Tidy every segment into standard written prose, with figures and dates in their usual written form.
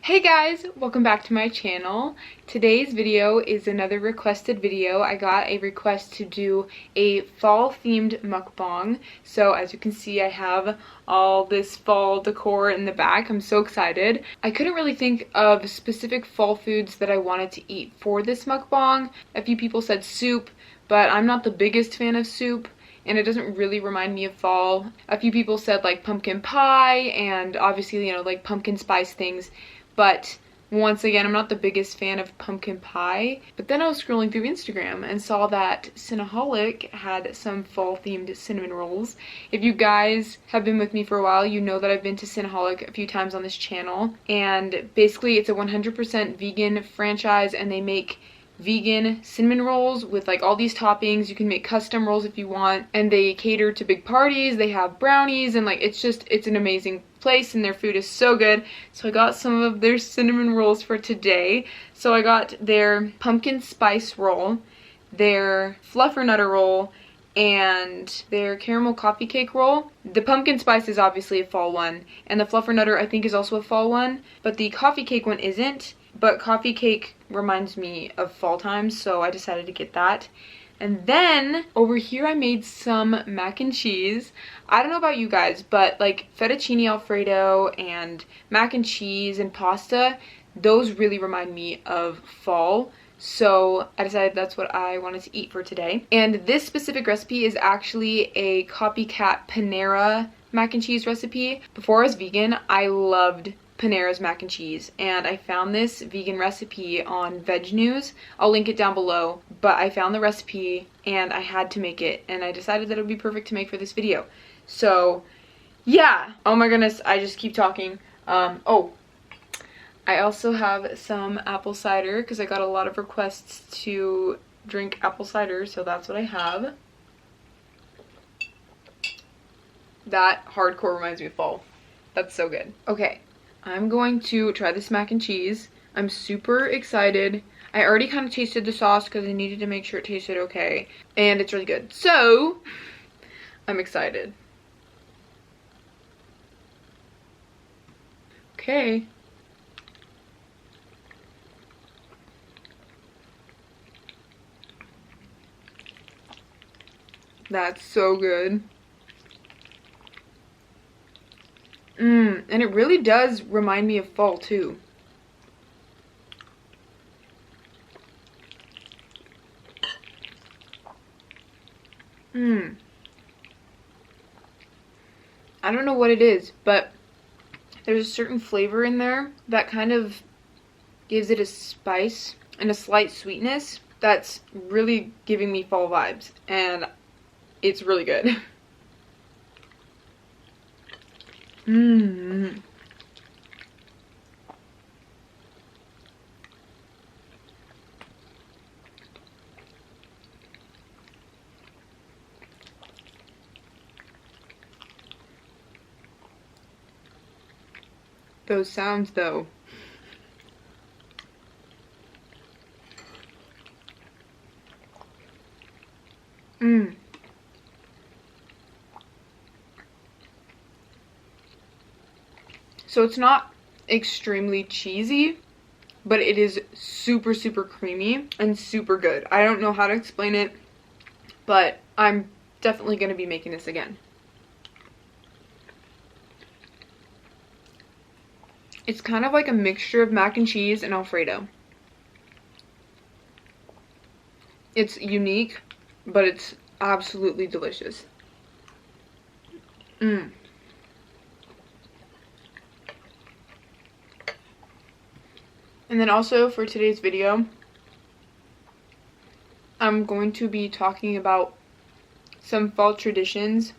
Hey guys, welcome back to my channel. Today's video is another requested video. I got a request to do a fall themed mukbang. So as you can see, I have all this fall decor in the back. I'm so excited. I couldn't really think of specific fall foods that I wanted to eat for this mukbang. A few people said soup, but I'm not the biggest fan of soup, and it doesn't really remind me of fall. A few people said like pumpkin pie and obviously, like pumpkin spice things. But once again, I'm not the biggest fan of pumpkin pie. But then I was scrolling through Instagram and saw that Cinaholic had some fall themed cinnamon rolls. If you guys have been with me for a while, you know that I've been to Cinaholic a few times on this channel. And basically it's a 100% vegan franchise, and they make vegan cinnamon rolls with like all these toppings. You can make custom rolls if you want, and they cater to big parties. They have brownies, and like it's an amazing place, and their food is so good. So I got some of their cinnamon rolls for today. So I got their pumpkin spice roll, their fluffernutter roll, and their caramel coffee cake roll. The pumpkin spice is obviously a fall one, and the fluffernutter I think is also a fall one, but the coffee cake one isn't. But coffee cake reminds me of fall time, so I decided to get that. And then over here I made some mac and cheese. I don't know about you guys, but like fettuccine alfredo and mac and cheese and pasta, those really remind me of fall. So I decided that's what I wanted to eat for today. And this specific recipe is actually a copycat Panera mac and cheese recipe. Before I was vegan, I loved Panera's mac and cheese, and I found this vegan recipe on Veg News. I'll link it down below, but I found the recipe and I had to make it, and I decided that it would be perfect to make for this video. So yeah, oh my goodness, I just keep talking. Oh, I also have some apple cider because I got a lot of requests to drink apple cider, so that's what I have. That hardcore reminds me of fall. That's so good. Okay, I'm going to try this mac and cheese. I'm super excited. I already kind of tasted the sauce because I needed to make sure it tasted okay, and it's really good. So I'm excited. Okay. That's so good. And it really does remind me of fall too. I don't know what it is, but there's a certain flavor in there that kind of gives it a spice and a slight sweetness that's really giving me fall vibes, and it's really good. Those sounds though. So it's not extremely cheesy, but it is super, super creamy and super good. I don't know how to explain it, but I'm definitely going to be making this again. It's kind of like a mixture of mac and cheese and Alfredo. It's unique, but it's absolutely delicious. And then also for today's video, I'm going to be talking about some fall traditions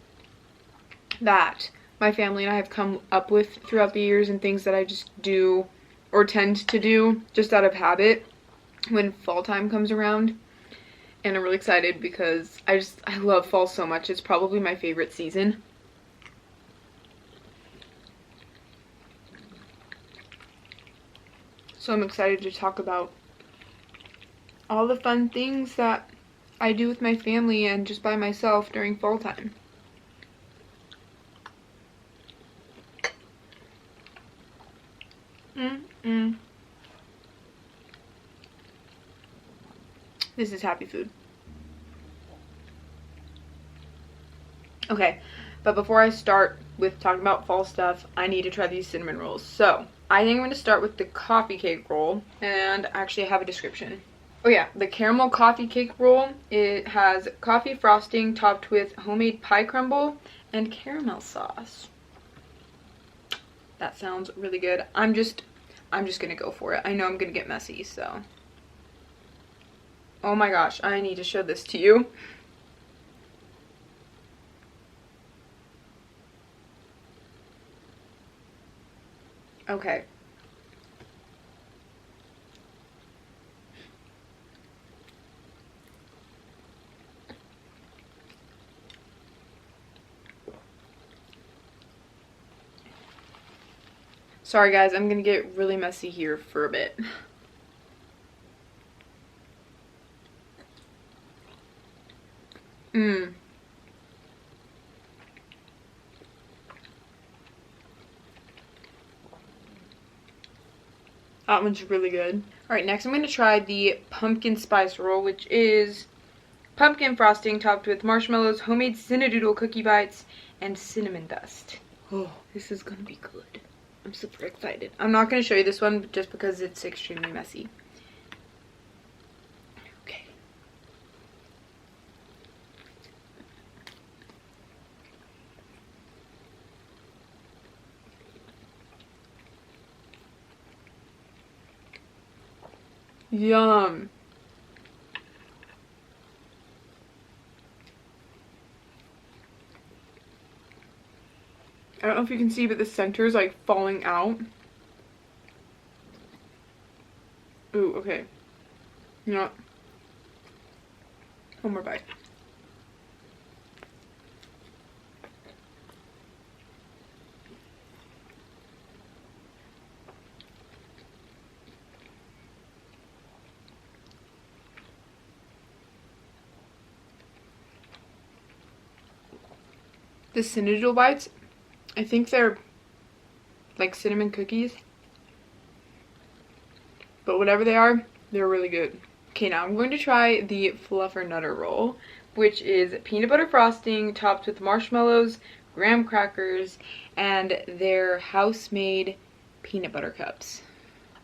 that my family and I have come up with throughout the years, and things that I just do or tend to do just out of habit when fall time comes around. And I'm really excited because I love fall so much. It's probably my favorite season. So I'm excited to talk about all the fun things that I do with my family and just by myself during fall time. This is happy food. Okay, but before I start with talking about fall stuff, I need to try these cinnamon rolls. So, I think I'm going to start with the coffee cake roll, and actually I have a description. Oh yeah, the caramel coffee cake roll, it has coffee frosting topped with homemade pie crumble and caramel sauce. That sounds really good. I'm just going to go for it. I know I'm going to get messy, so. Oh my gosh, I need to show this to you. Okay. Sorry guys, I'm gonna get really messy here for a bit. That one's really good. Alright, next I'm going to try the pumpkin spice roll, which is pumpkin frosting topped with marshmallows, homemade cinnadoodle cookie bites, and cinnamon dust. Oh, this is going to be good. I'm super excited. I'm not going to show you this one just because it's extremely messy. Okay. Yum. I don't know if you can see, but the center is like falling out. Ooh, okay. You know what? One more bite. The cinnadoodle bites, I think they're like cinnamon cookies, but whatever they are, they're really good. Okay, now I'm going to try the Fluffer Nutter roll, which is peanut butter frosting topped with marshmallows, graham crackers, and their house-made peanut butter cups.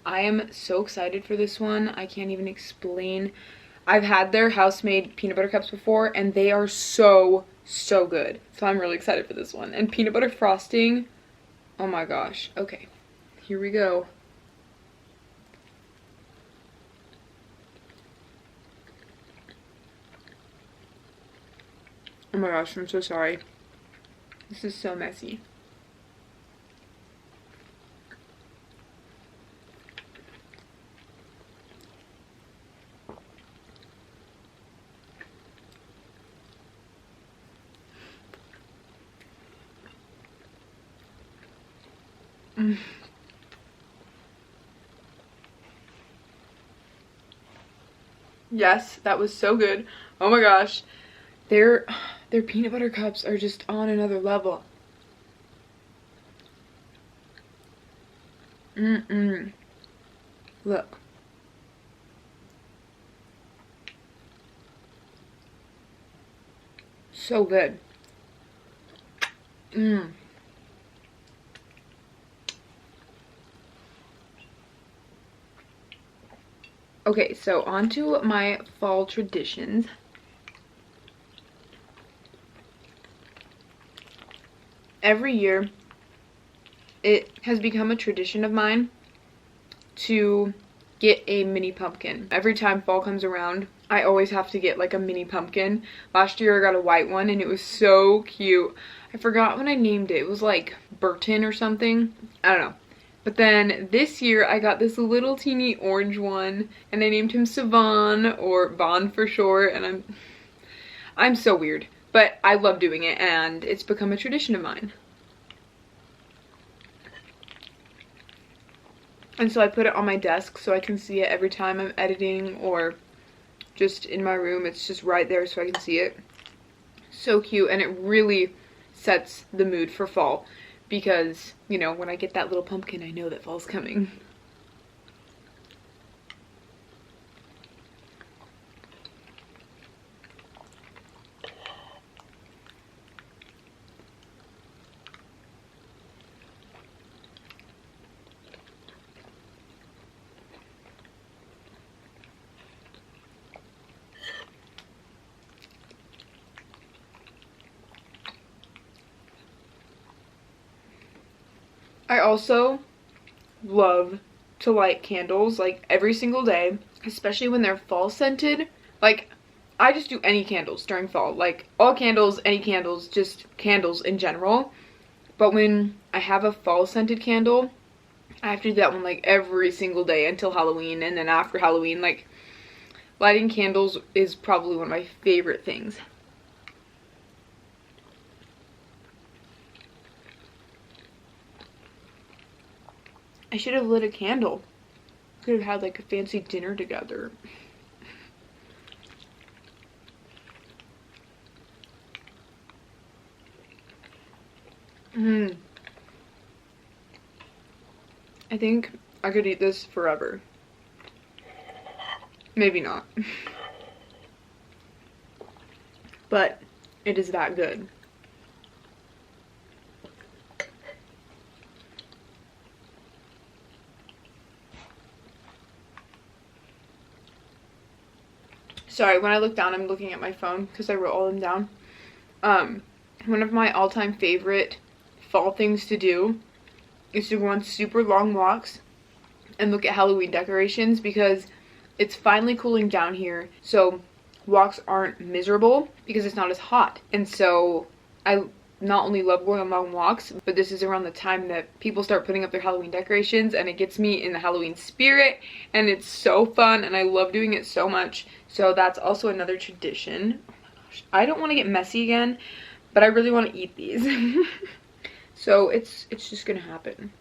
I am so excited for this one. I can't even explain. I've had their house-made peanut butter cups before, and they are so good. So I'm really excited for this one. And peanut butter frosting, oh my gosh. Okay, here we go. Oh my gosh, I'm so sorry. This is so messy. Yes, that was so good. Oh my gosh. Their peanut butter cups are just on another level. Look. So good. Okay, so on to my fall traditions. Every year, it has become a tradition of mine to get a mini pumpkin. Every time fall comes around, I always have to get like a mini pumpkin. Last year I got a white one and it was so cute. I forgot what I named it. It was like Burton or something. I don't know. But then this year I got this little teeny orange one and I named him Savon, or Vaughn for short, and I'm so weird. But I love doing it and it's become a tradition of mine. And so I put it on my desk so I can see it every time I'm editing, or just in my room. It's just right there so I can see it. So cute, and it really sets the mood for fall. because, you know, when I get that little pumpkin, I know that fall's coming. I also love to light candles like every single day, especially when they're fall scented. Like, I just do any candles during fall, like all candles, any candles, just candles in general. But when I have a fall scented candle, I have to do that one like every single day until Halloween, and then after Halloween. Like, lighting candles is probably one of my favorite things. I should have lit a candle. Could have had like a fancy dinner together. I think I could eat this forever. Maybe not. But it is that good. Sorry, when I look down, I'm looking at my phone because I wrote all of them down. One of my all-time favorite fall things to do is to go on super long walks and look at Halloween decorations, because it's finally cooling down here, so walks aren't miserable because it's not as hot. And so I not only love going on long walks, but this is around the time that people start putting up their Halloween decorations, and it gets me in the Halloween spirit, and it's so fun, and I love doing it so much. So that's also another tradition. Oh my gosh, I don't want to get messy again, but I really want to eat these. So it's just gonna happen.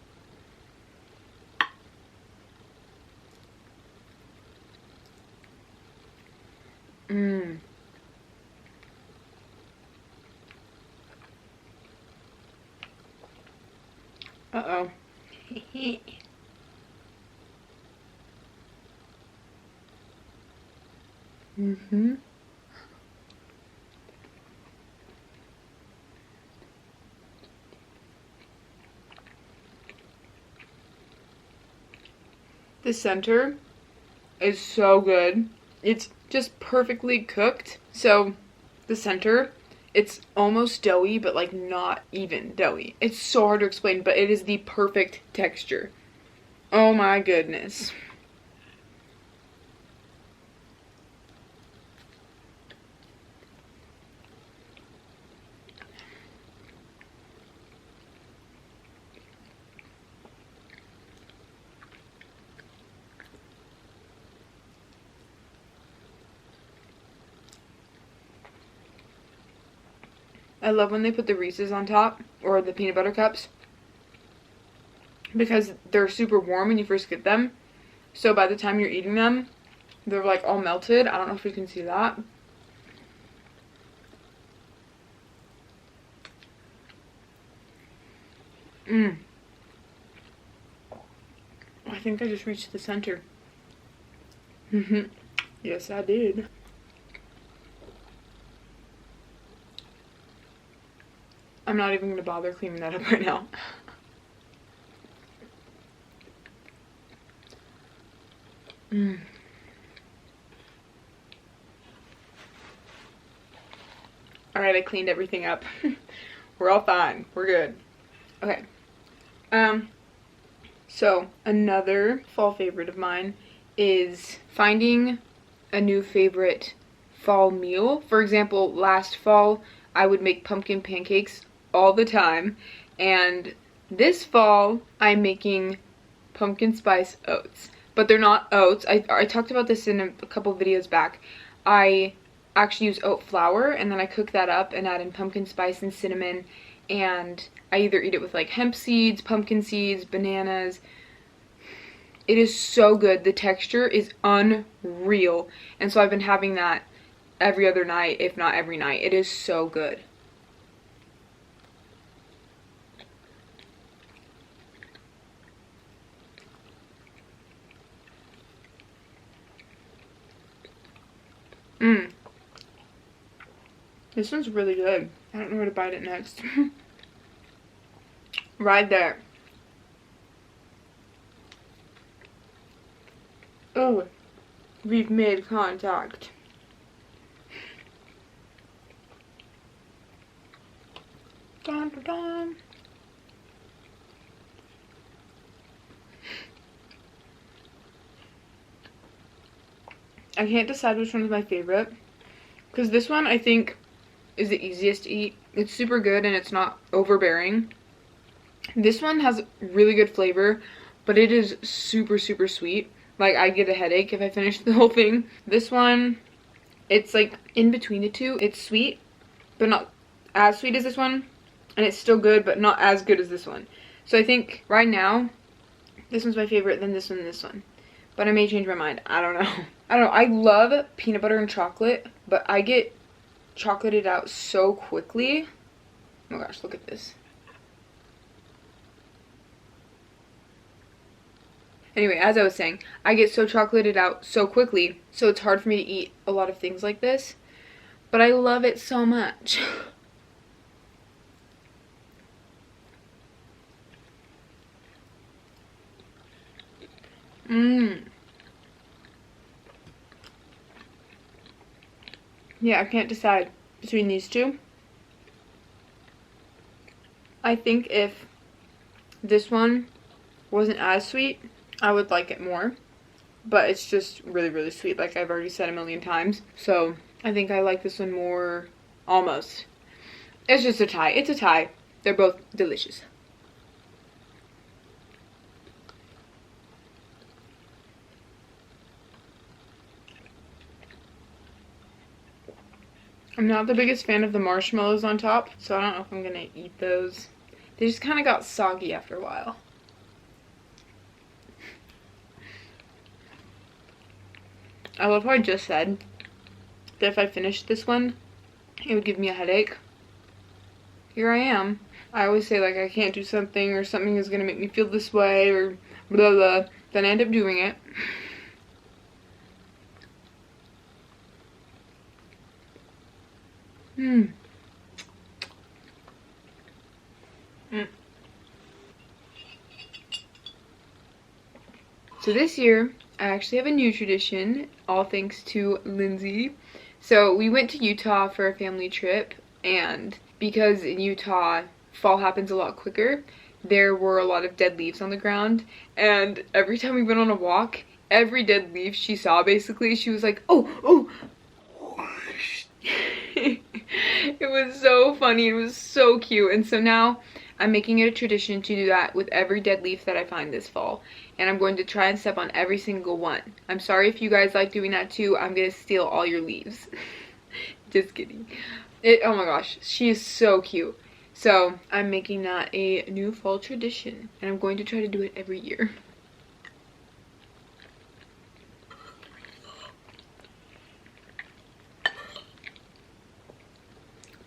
Uh-oh. The center is so good. It's just perfectly cooked. So the center, it's almost doughy, but like not even doughy. It's so hard to explain, but it is the perfect texture. Oh my goodness. I love when they put the Reese's on top, or the peanut butter cups, because they're super warm when you first get them. So by the time you're eating them, they're like all melted. I don't know if you can see that. I think I just reached the center. Yes, I did. I'm not even going to bother cleaning that up right now. Alright, I cleaned everything up. We're all fine. We're good. Okay. So another fall favorite of mine is finding a new favorite fall meal. For example, last fall, I would make pumpkin pancakes all the time, and this fall I'm making pumpkin spice oats, but they're not oats. I talked about this in a couple videos back. I actually use oat flour, and then I cook that up and add in pumpkin spice and cinnamon, and I either eat it with like hemp seeds, pumpkin seeds, bananas. It is so good. The texture is unreal, and so I've been having that every other night, if not every night. It is so good. Mmm. This one's really good. I don't know where to bite it next. Right there. Oh, we've made contact. Dun, dun, dun. I can't decide which one is my favorite, because this one I think is the easiest to eat. It's super good and it's not overbearing. This one has really good flavor, but it is super, super sweet. Like, I get a headache if I finish the whole thing. This one, it's like in between the two. It's sweet, but not as sweet as this one. And it's still good, but not as good as this one. So I think right now, this one's my favorite, then this one and this one. But I may change my mind. I don't know. I don't know. I love peanut butter and chocolate, but I get chocolated out so quickly. Oh my gosh, look at this. Anyway, as I was saying, I get so chocolated out so quickly, so it's hard for me to eat a lot of things like this. But I love it so much. Mmm. Yeah, I can't decide between these two. I think if this one wasn't as sweet, I would like it more. But it's just really, really sweet, like I've already said a million times. So I think I like this one more, almost. It's just a tie. It's a tie. They're both delicious. I'm not the biggest fan of the marshmallows on top, so I don't know if I'm gonna eat those. They just kind of got soggy after a while. I love how I just said that if I finished this one, it would give me a headache. Here I am. I always say, like, I can't do something, or something is gonna make me feel this way, or blah blah. Then I end up doing it. Mm. Mm. So this year, I actually have a new tradition, all thanks to Lindsay. So we went to Utah for a family trip, and because in Utah, fall happens a lot quicker, there were a lot of dead leaves on the ground, and every time we went on a walk, every dead leaf she saw, basically, she was like, oh, oh. It was so funny. It was so cute. And so now I'm making it a tradition to do that with every dead leaf that I find this fall. And I'm going to try and step on every single one. I'm sorry if you guys like doing that too. I'm going to steal all your leaves. Just kidding. Oh my gosh. She is so cute. So I'm making that a new fall tradition. And I'm going to try to do it every year.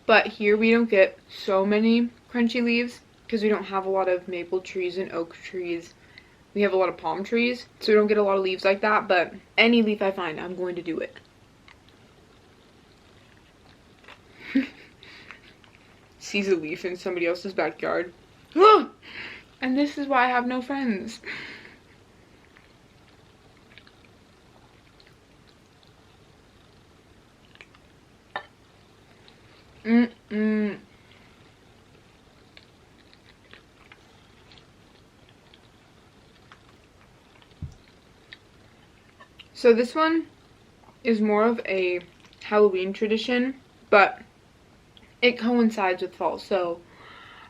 But here we don't get so many crunchy leaves because we don't have a lot of maple trees and oak trees. We have a lot of palm trees, so we don't get a lot of leaves like that. But any leaf I find, I'm going to do it. Sees a leaf in somebody else's backyard. And this is why I have no friends. So this one is more of a Halloween tradition, but it coincides with fall, so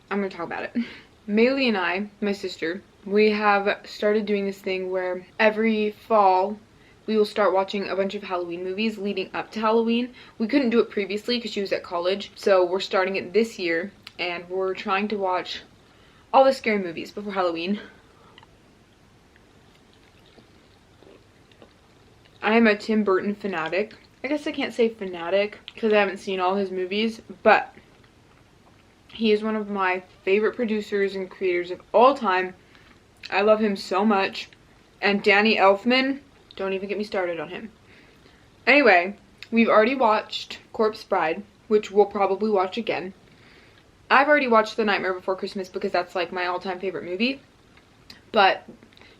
I'm going to talk about it. Maylee and I, my sister, we have started doing this thing where every fall we will start watching a bunch of Halloween movies leading up to Halloween. We couldn't do it previously because she was at college, so we're starting it this year, and we're trying to watch all the scary movies before Halloween. I am a Tim Burton fanatic. I guess I can't say fanatic because I haven't seen all his movies, but he is one of my favorite producers and creators of all time. I love him so much. And Danny Elfman, don't even get me started on him. Anyway, we've already watched Corpse Bride, which we'll probably watch again. I've already watched The Nightmare Before Christmas because that's like my all-time favorite movie, but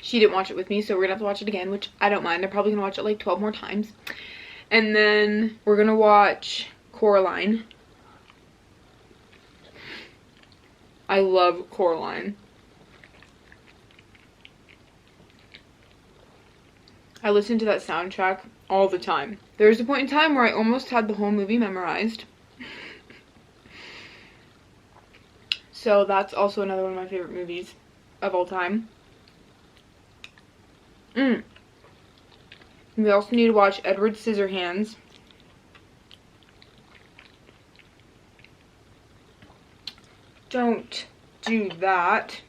she didn't watch it with me, so we're gonna have to watch it again, which I don't mind. I'm probably gonna watch it like 12 more times. And then we're gonna watch Coraline. I love Coraline. I listen to that soundtrack all the time. There was a point in time where I almost had the whole movie memorized. So that's also another one of my favorite movies of all time. We also need to watch Edward Scissorhands. Don't do that.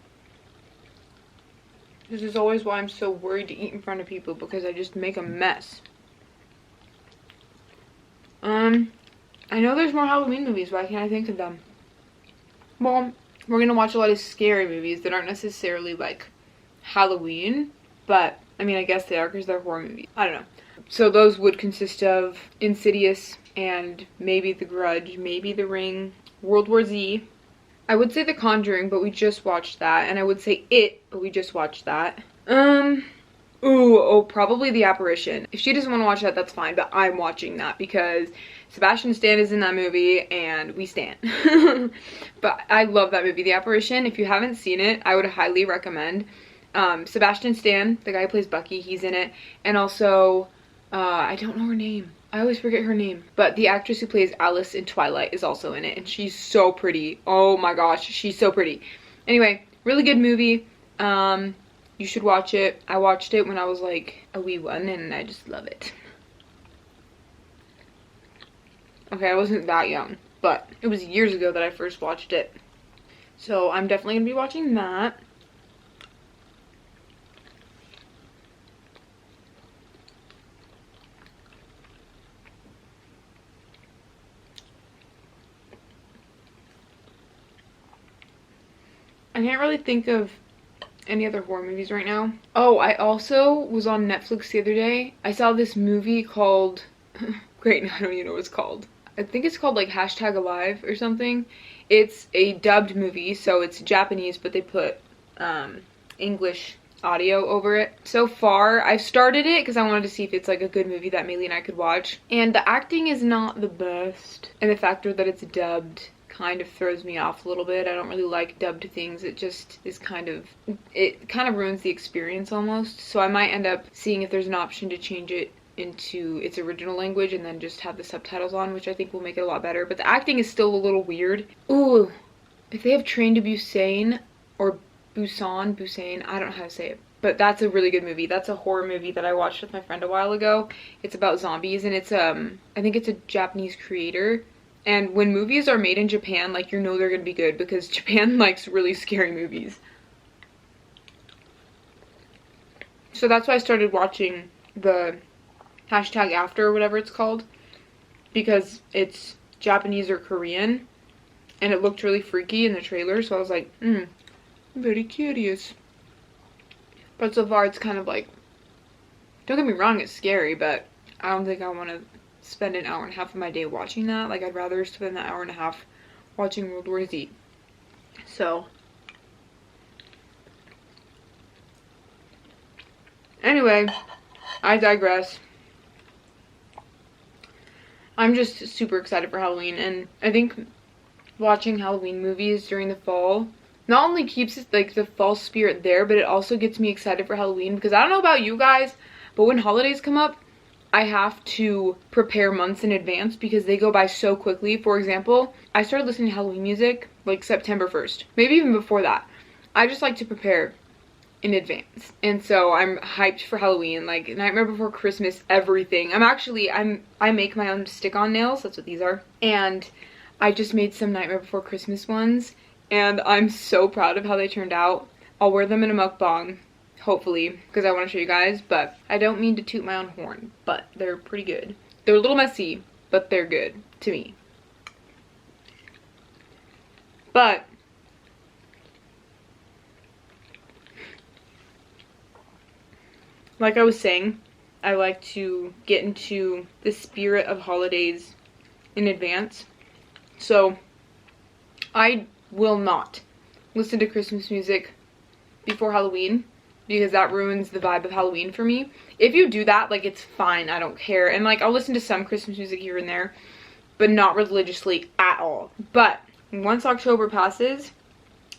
This is always why I'm so worried to eat in front of people, because I just make a mess. I know there's more Halloween movies, why can't I think of them? Well, we're gonna watch a lot of scary movies that aren't necessarily like Halloween, but I mean, I guess they are because they're horror movies. I don't know. So those would consist of Insidious and maybe The Grudge, maybe The Ring, World War Z. I would say The Conjuring, but we just watched that. And I would say It, but we just watched that. Probably The Apparition. If she doesn't want to watch that, that's fine, but I'm watching that because Sebastian Stan is in that movie and we stan. But I love that movie, The Apparition. If you haven't seen it, I would highly recommend. Sebastian Stan, the guy who plays Bucky, he's in it. And also, I don't know her name. I always forget her name. But the actress who plays Alice in Twilight is also in it. And she's so pretty. Oh my gosh, she's so pretty. Anyway, really good movie. You should watch it. I watched it when I was like a wee one and I just love it. Okay, I wasn't that young, but it was years ago that I first watched it. So I'm definitely going to be watching that. I can't really think of any other horror movies right now. Oh, I also was on Netflix the other day. I saw this movie called great, I don't even know what it's called. I think it's called like #Alive or something. It's a dubbed movie, so it's Japanese, but they put English audio over it. So far, I've started it because I wanted to see if it's like a good movie that Maylee and I could watch. And the acting is not the best. And the factor that it's dubbed kind of throws me off a little bit. I don't really like dubbed things. It just is it kind of ruins the experience almost. So I might end up seeing if there's an option to change it into its original language and then just have the subtitles on, which I think will make it a lot better. But the acting is still a little weird. Ooh, if they have Train to Busan or Busan, I don't know how to say it. But that's a really good movie. That's a horror movie that I watched with my friend a while ago. It's about zombies and it's I think it's a Japanese creator. And when movies are made in Japan, like, you know they're gonna be good because Japan likes really scary movies. So that's why I started watching the #after or whatever it's called, because it's Japanese or Korean and it looked really freaky in the trailer, so I was like, I'm very curious. But so far it's kind of like, don't get me wrong, it's scary, but I don't think I want to spend an hour and a half of my day watching that. Like, I'd rather spend that hour and a half watching World War Z. So anyway, I digress. I'm just super excited for Halloween, and I think watching Halloween movies during the fall not only keeps like the fall spirit there, but it also gets me excited for Halloween, because I don't know about you guys, but when holidays come up, I have to prepare months in advance because they go by so quickly. For example, I started listening to Halloween music like September 1st, maybe even before that. I just like to prepare in advance, and so I'm hyped for Halloween, like Nightmare Before Christmas, everything. I make my own stick-on nails, that's what these are, and I just made some Nightmare Before Christmas ones, and I'm so proud of how they turned out. I'll wear them in a mukbang, hopefully, because I want to show you guys, but I don't mean to toot my own horn, but they're pretty good. They're a little messy, but they're good to me. But like I was saying, I like to get into the spirit of holidays in advance. So I will not listen to Christmas music before Halloween because that ruins the vibe of Halloween for me. If you do that, like, it's fine, I don't care. And like, I'll listen to some Christmas music here and there, but not religiously at all. But once October passes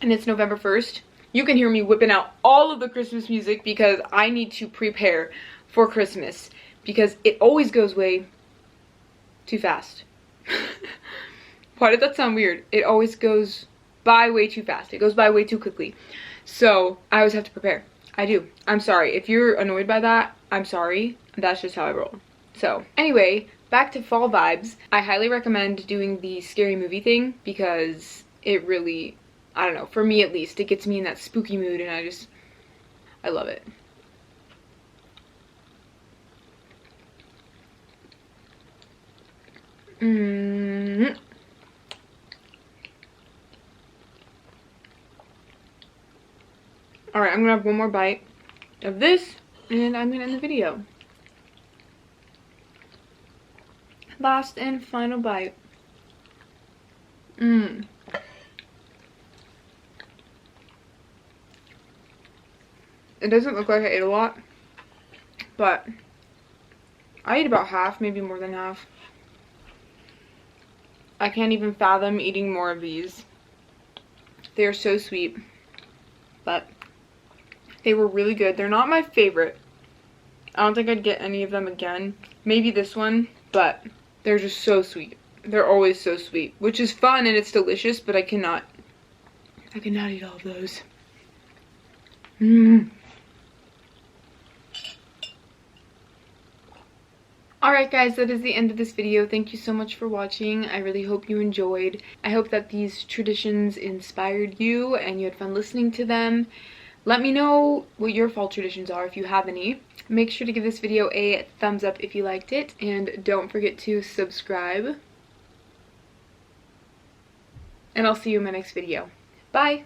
and it's November 1st, you can hear me whipping out all of the Christmas music because I need to prepare for Christmas because it always goes way too fast. Why did that sound weird? It always goes by way too fast. It goes by way too quickly. So I always have to prepare. I do. I'm sorry. If you're annoyed by that, I'm sorry. That's just how I roll. So anyway, back to fall vibes. I highly recommend doing the scary movie thing because it really, I don't know, for me at least, it gets me in that spooky mood and I love it. Alright, I'm gonna have one more bite of this and I'm gonna end the video. Last and final bite. It doesn't look like I ate a lot, but I ate about half, maybe more than half. I can't even fathom eating more of these. They are so sweet, but they were really good. They're not my favorite. I don't think I'd get any of them again. Maybe this one, but they're just so sweet. They're always so sweet, which is fun and it's delicious, but I cannot eat all of those. Alright guys, that is the end of this video. Thank you so much for watching. I really hope you enjoyed. I hope that these traditions inspired you and you had fun listening to them. Let me know what your fall traditions are if you have any. Make sure to give this video a thumbs up if you liked it, and don't forget to subscribe. And I'll see you in my next video. Bye!